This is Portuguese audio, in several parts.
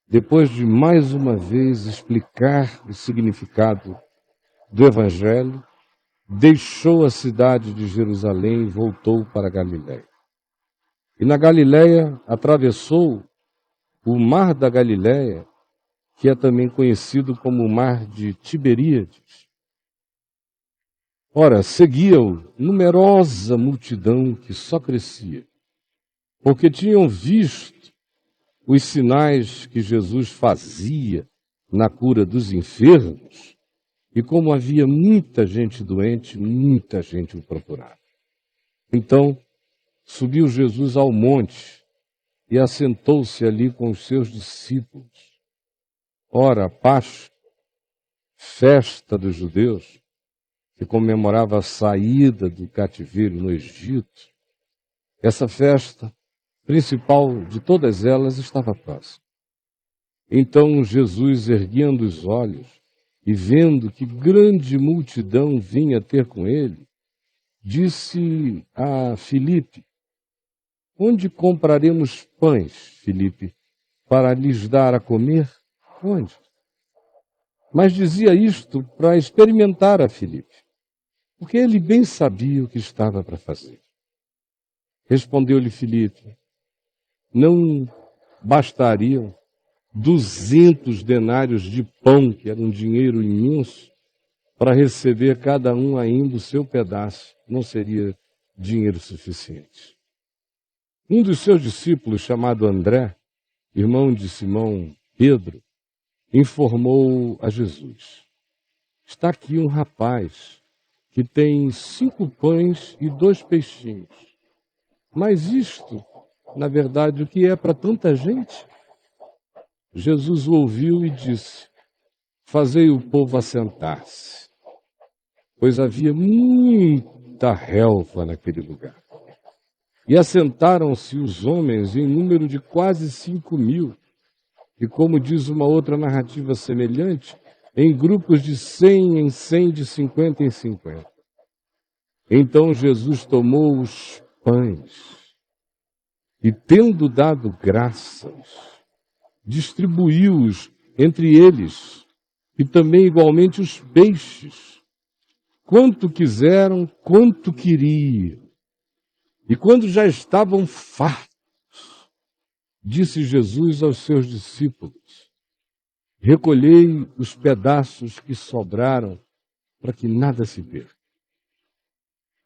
depois de mais uma vez explicar o significado do Evangelho, deixou a cidade de Jerusalém e voltou para Galiléia. E na Galiléia atravessou o mar da Galiléia, que é também conhecido como o mar de Tiberíades. Ora, seguia-o numerosa multidão que só crescia, porque tinham visto os sinais que Jesus fazia na cura dos enfermos, e como havia muita gente doente, muita gente o procurava. Então, subiu Jesus ao monte e assentou-se ali com os seus discípulos. Ora, Páscoa, festa dos judeus, que comemorava a saída do cativeiro no Egito, essa festa, principal de todas elas, estava próxima. Então Jesus, erguendo os olhos e vendo que grande multidão vinha ter com ele, disse a Filipe: onde compraremos pães, Filipe, para lhes dar a comer? Onde? Mas dizia isto para experimentar a Filipe, porque ele bem sabia o que estava para fazer. Respondeu-lhe Filipe: não bastariam 200 denários de pão, que era um dinheiro imenso, para receber cada um ainda o seu pedaço? Não seria dinheiro suficiente. Um dos seus discípulos, chamado André, irmão de Simão Pedro, informou a Jesus: está aqui um rapaz que tem 5 pães e 2 peixinhos. Mas isto, na verdade, o que é para tanta gente? Jesus o ouviu e disse: fazei o povo assentar-se, pois havia muita relva naquele lugar. E assentaram-se os homens em número de quase 5.000, e como diz uma outra narrativa semelhante, em grupos de 100 em 100, de 50 em 50. Então Jesus tomou os pães e, tendo dado graças, distribuiu-os entre eles, e também igualmente os peixes, quanto quiseram, quanto queriam. E quando já estavam fartos, disse Jesus aos seus discípulos: recolhei os pedaços que sobraram, para que nada se perca.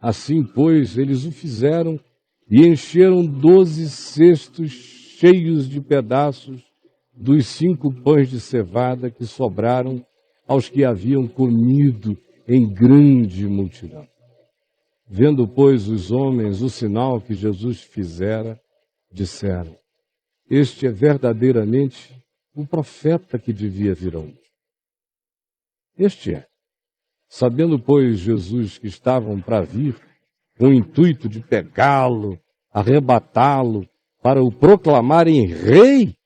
Assim, pois, eles o fizeram e encheram 12 cestos cheios de pedaços dos 5 pães de cevada que sobraram aos que haviam comido em grande multidão. Vendo, pois, os homens o sinal que Jesus fizera, disseram: este é verdadeiramente o profeta que devia vir ao mundo. Este é. Sabendo, pois, Jesus que estavam para vir, com o intuito de pegá-lo, arrebatá-lo, para o proclamarem rei,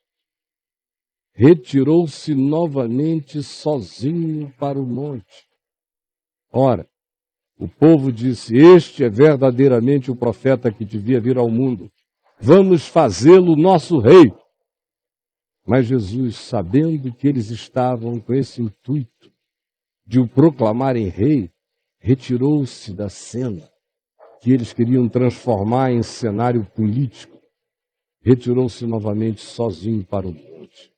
retirou-se novamente sozinho para o monte. Ora, o povo disse: este é verdadeiramente o profeta que devia vir ao mundo. Vamos fazê-lo nosso rei. Mas Jesus, sabendo que eles estavam com esse intuito de o proclamarem rei, retirou-se da cena que eles queriam transformar em cenário político. Retirou-se novamente sozinho para o monte.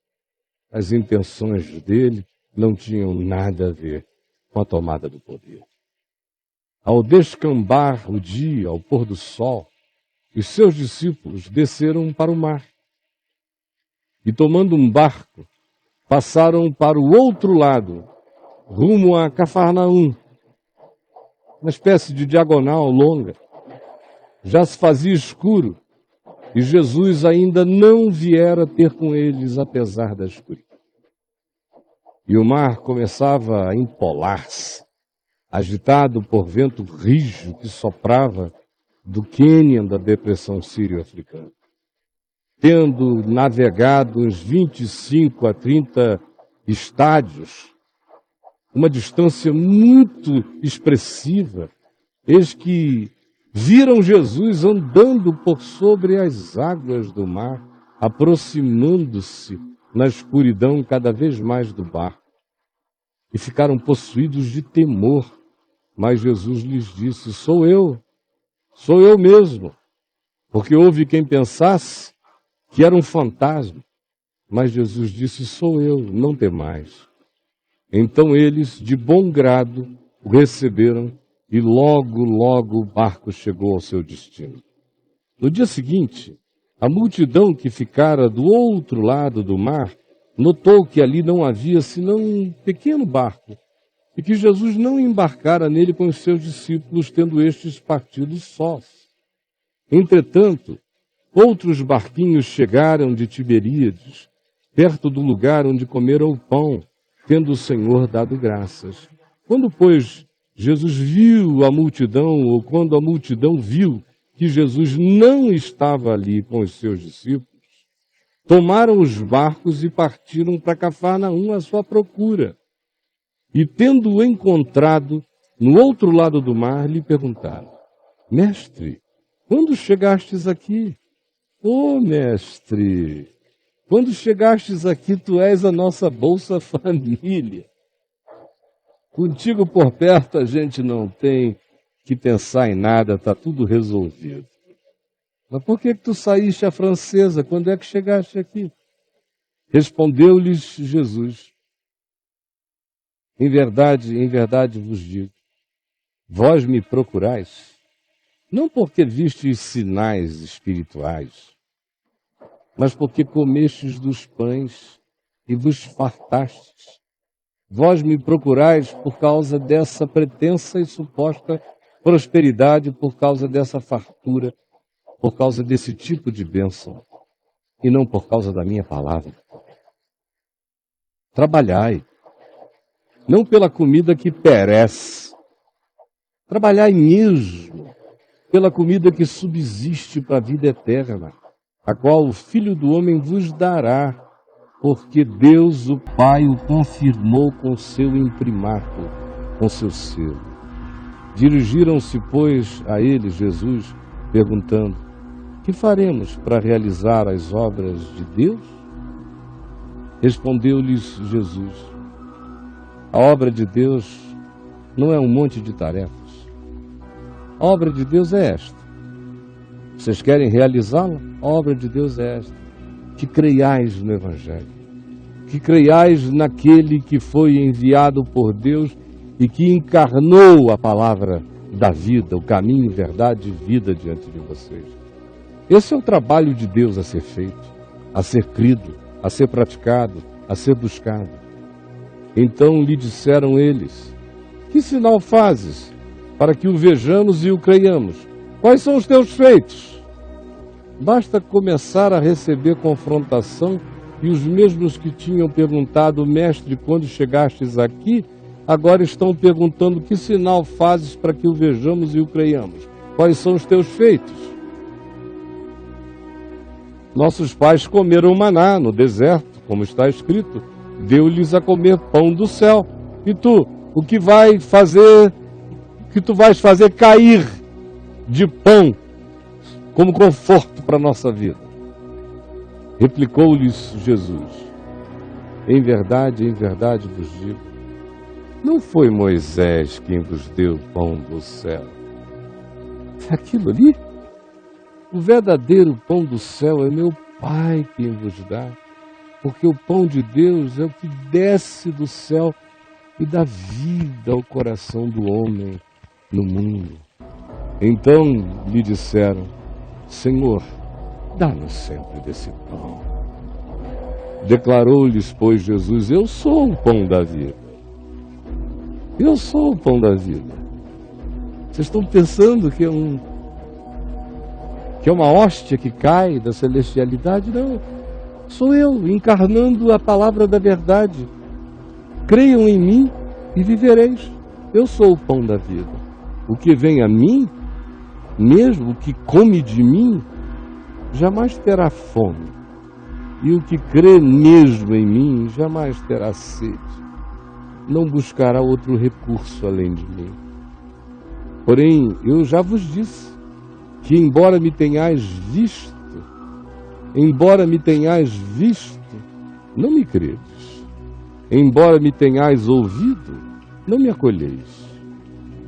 As intenções dele não tinham nada a ver com a tomada do poder. Ao descambar o dia, ao pôr do sol, os seus discípulos desceram para o mar. E tomando um barco, passaram para o outro lado, rumo a Cafarnaum, uma espécie de diagonal longa. Já se fazia escuro e Jesus ainda não viera ter com eles, apesar da escuridão. E o mar começava a empolar-se, agitado por vento rijo que soprava do Quênia, da depressão sírio-africana. Tendo navegado uns 25 a 30 estádios, uma distância muito expressiva, eis que viram Jesus andando por sobre as águas do mar, aproximando-se na escuridão cada vez mais do barco e ficaram possuídos de temor. Mas Jesus lhes disse: sou eu mesmo. Porque houve quem pensasse que era um fantasma. Mas Jesus disse: sou eu, não temais. Então eles, de bom grado, o receberam e logo o barco chegou ao seu destino. No dia seguinte, a multidão que ficara do outro lado do mar notou que ali não havia senão um pequeno barco e que Jesus não embarcara nele com os seus discípulos, tendo estes partido sós. Entretanto, outros barquinhos chegaram de Tiberíades, perto do lugar onde comeram o pão, tendo o Senhor dado graças. Quando, pois, Jesus viu a multidão, ou quando a multidão viu que Jesus não estava ali com os seus discípulos, tomaram os barcos e partiram para Cafarnaum à sua procura. E, tendo-o encontrado no outro lado do mar, lhe perguntaram: mestre, quando chegastes aqui? Mestre, quando chegastes aqui, tu és a nossa Bolsa Família. Contigo por perto a gente não tem que pensar em nada, está tudo resolvido. Mas por que tu saíste à francesa? Quando é que chegaste aqui? Respondeu-lhes Jesus: em verdade vos digo, vós me procurais, não porque vistes sinais espirituais, mas porque comestes dos pães e vos fartastes. Vós me procurais por causa dessa pretensa e suposta prosperidade, por causa dessa fartura, por causa desse tipo de bênção, e não por causa da minha palavra. Trabalhai, não pela comida que perece, trabalhai mesmo pela comida que subsiste para a vida eterna, a qual o Filho do Homem vos dará, porque Deus, o Pai, o confirmou com seu imprimato, com seu selo. Dirigiram-se, pois, a ele, Jesus, perguntando: que faremos para realizar as obras de Deus? Respondeu-lhes Jesus: a obra de Deus não é um monte de tarefas. A obra de Deus é esta. Vocês querem realizá-la? A obra de Deus é esta: que creiais no Evangelho, que creiais naquele que foi enviado por Deus e que encarnou a palavra da vida, o caminho, verdade e vida diante de vocês. Esse é o trabalho de Deus a ser feito, a ser crido, a ser praticado, a ser buscado. Então lhe disseram eles: que sinal fazes para que o vejamos e o creiamos? Quais são os teus feitos? Basta começar a receber confrontação e os mesmos que tinham perguntado: mestre, quando chegastes aqui, agora estão perguntando: que sinal fazes para que o vejamos e o creiamos? Quais são os teus feitos? Nossos pais comeram maná no deserto, como está escrito, deu-lhes a comer pão do céu. E tu, o que tu vais fazer cair de pão como conforto para a nossa vida? Replicou-lhes Jesus: em verdade vos digo, não foi Moisés quem vos deu o pão do céu. Aquilo ali, o verdadeiro pão do céu é meu Pai quem vos dá, porque o pão de Deus é o que desce do céu e dá vida ao coração do homem no mundo. Então lhe disseram: Senhor, dá-nos sempre desse pão. Declarou-lhes, pois, Jesus: eu sou o pão da vida. Eu sou o pão da vida. Vocês estão pensando que é uma hóstia que cai da celestialidade? Não. Sou eu, encarnando a palavra da verdade. Creiam em mim e vivereis. Eu sou o pão da vida. O que vem a mim, mesmo o que come de mim, jamais terá fome. E o que crê mesmo em mim, jamais terá sede. Não buscará outro recurso além de mim. Porém, eu já vos disse que embora me tenhais visto, não me credes. Embora me tenhais ouvido, não me acolheis.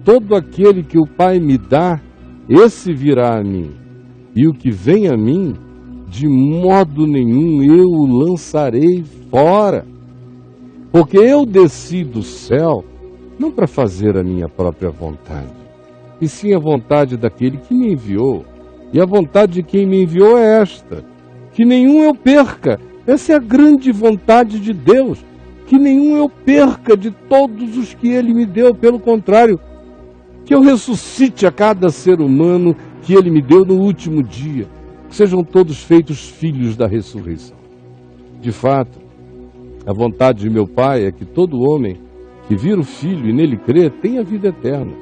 Todo aquele que o Pai me dá, esse virá a mim. E o que vem a mim, de modo nenhum eu o lançarei fora. Porque eu desci do céu, não para fazer a minha própria vontade, e sim a vontade daquele que me enviou. E a vontade de quem me enviou é esta, que nenhum eu perca. Essa é a grande vontade de Deus, que nenhum eu perca de todos os que Ele me deu. Pelo contrário, que eu ressuscite a cada ser humano que Ele me deu no último dia, que sejam todos feitos filhos da ressurreição. De fato, a vontade de meu Pai é que todo homem que vir o Filho e nele crer tenha vida eterna,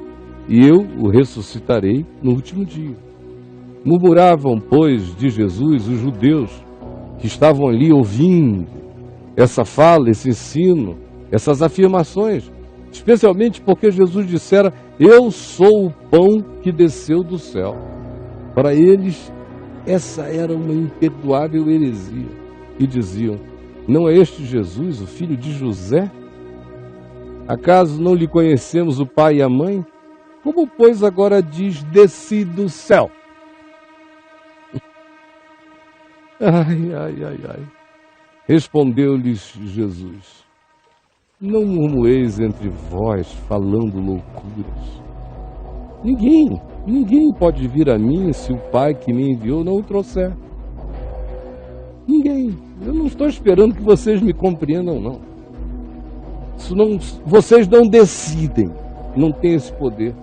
e eu o ressuscitarei no último dia. Murmuravam, pois, de Jesus os judeus que estavam ali ouvindo essa fala, esse ensino, essas afirmações, especialmente porque Jesus dissera: eu sou o pão que desceu do céu. Para eles, essa era uma imperdoável heresia. E diziam: não é este Jesus, o filho de José? Acaso não lhe conhecemos o pai e a mãe? Como, pois, agora diz: desci do céu? Ai. Respondeu-lhes Jesus: não murmureis entre vós, falando loucuras. Ninguém pode vir a mim se o Pai que me enviou não o trouxer. Ninguém. Eu não estou esperando que vocês me compreendam, não. Vocês não decidem, não têm esse poder.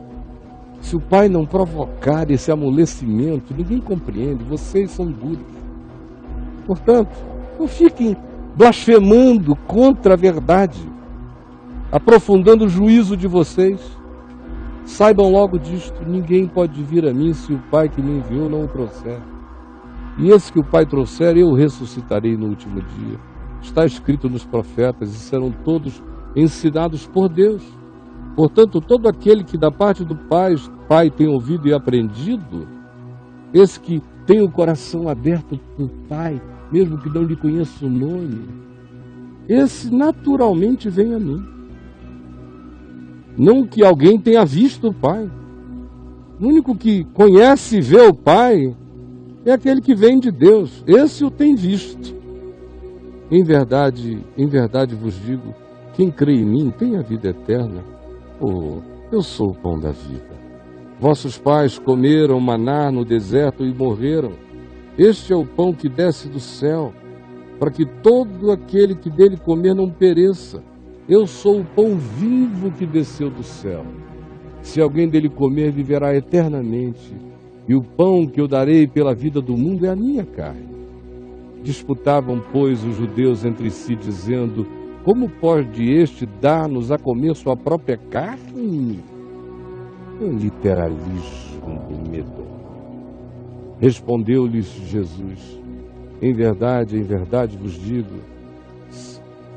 Se o Pai não provocar esse amolecimento, ninguém compreende, vocês são duros. Portanto, não fiquem blasfemando contra a verdade, aprofundando o juízo de vocês. Saibam logo disto: ninguém pode vir a mim se o Pai que me enviou não o trouxer. E esse que o Pai trouxer, eu o ressuscitarei no último dia. Está escrito nos profetas, e serão todos ensinados por Deus. Portanto, todo aquele que da parte do Pai tem ouvido e aprendido, esse que tem o coração aberto para o Pai, mesmo que não lhe conheça o nome, esse naturalmente vem a mim. Não que alguém tenha visto o Pai. O único que conhece e vê o Pai é aquele que vem de Deus. Esse o tem visto. Em verdade vos digo, quem crê em mim tem a vida eterna. Eu sou o pão da vida. Vossos pais comeram maná no deserto e morreram. Este é o pão que desce do céu, para que todo aquele que dele comer não pereça. Eu sou o pão vivo que desceu do céu. Se alguém dele comer, viverá eternamente. E o pão que eu darei pela vida do mundo é a minha carne. Disputavam, pois, os judeus entre si, dizendo: como pode este dar-nos a comer sua própria carne? Um literalismo do medo. Respondeu-lhes Jesus: em verdade vos digo,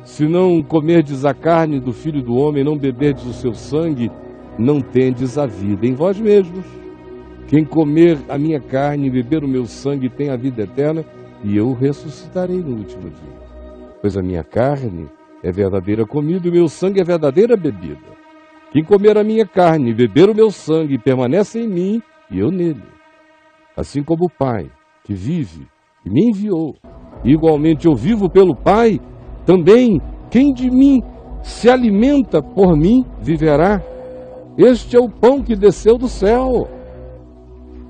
se não comerdes a carne do Filho do Homem e não beberdes o seu sangue, não tendes a vida em vós mesmos. Quem comer a minha carne e beber o meu sangue tem a vida eterna, e eu o ressuscitarei no último dia. Pois a minha carne é verdadeira comida e o meu sangue é verdadeira bebida. Quem comer a minha carne e beber o meu sangue permanece em mim e eu nele. Assim como o Pai, que vive e me enviou, e igualmente eu vivo pelo Pai, também quem de mim se alimenta por mim viverá. Este é o pão que desceu do céu.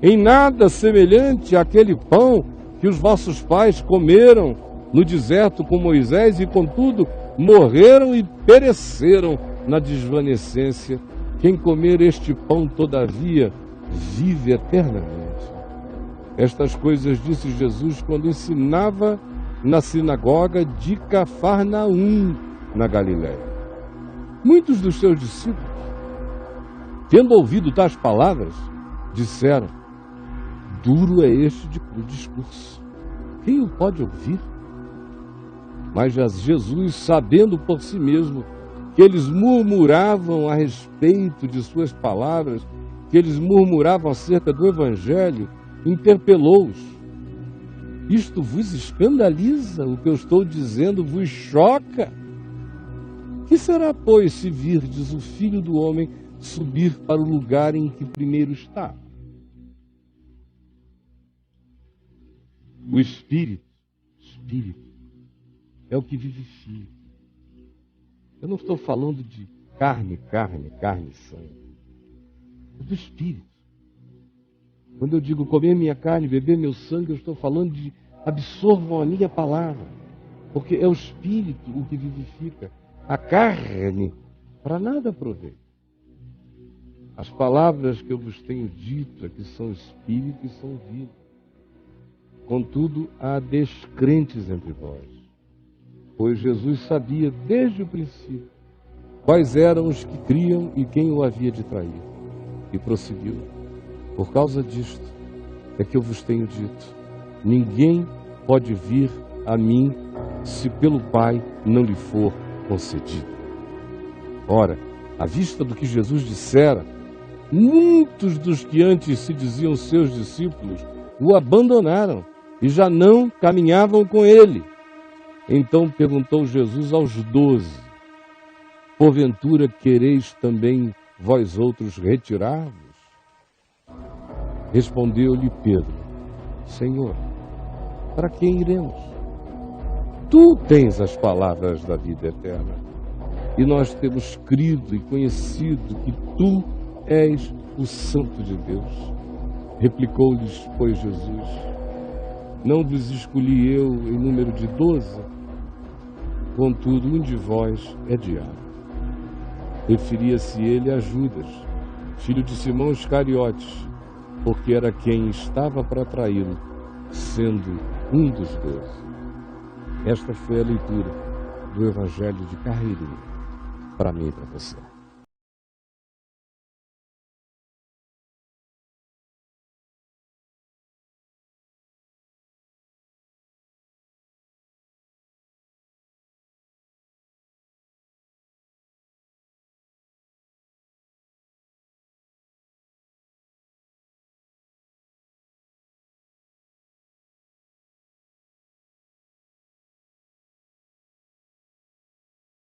Em nada semelhante àquele pão que os vossos pais comeram no deserto com Moisés e, contudo, morreram e pereceram na desvanecência. Quem comer este pão, todavia, vive eternamente. Estas coisas disse Jesus quando ensinava na sinagoga de Cafarnaum, na Galiléia. Muitos dos seus discípulos, tendo ouvido tais palavras, disseram: duro é este discurso, quem o pode ouvir? Mas Jesus, sabendo por si mesmo que eles murmuravam a respeito de suas palavras, que eles murmuravam acerca do Evangelho, interpelou-os: Isto vos escandaliza? O que eu estou dizendo vos choca? Que será, pois, se virdes o Filho do Homem subir para o lugar em que primeiro está? O Espírito é o que vivifica. Eu não estou falando de carne e sangue. É do Espírito. Quando eu digo comer minha carne, beber meu sangue, eu estou falando de absorvam a minha palavra. Porque é o Espírito o que vivifica. A carne, para nada provém. As palavras que eu vos tenho dito aqui são Espírito e são vida. Contudo, há descrentes entre vós. Pois Jesus sabia desde o princípio quais eram os que criam e quem o havia de trair. E prosseguiu: por causa disto é que eu vos tenho dito, ninguém pode vir a mim se pelo Pai não lhe for concedido. Ora, à vista do que Jesus dissera, muitos dos que antes se diziam seus discípulos o abandonaram e já não caminhavam com ele. Então perguntou Jesus aos 12, porventura quereis também vós outros retirar-vos? Respondeu-lhe Pedro, Senhor, para quem iremos? Tu tens as palavras da vida eterna, e nós temos crido e conhecido que tu és o Santo de Deus. Replicou-lhes, pois, Jesus, não vos escolhi eu em número de 12? Contudo, um de vós é diabo. Referia-se ele a Judas, filho de Simão Iscariotes, porque era quem estava para traí-lo, sendo um dos 12. Esta foi a leitura do Evangelho de Carreirinho, para mim e para você.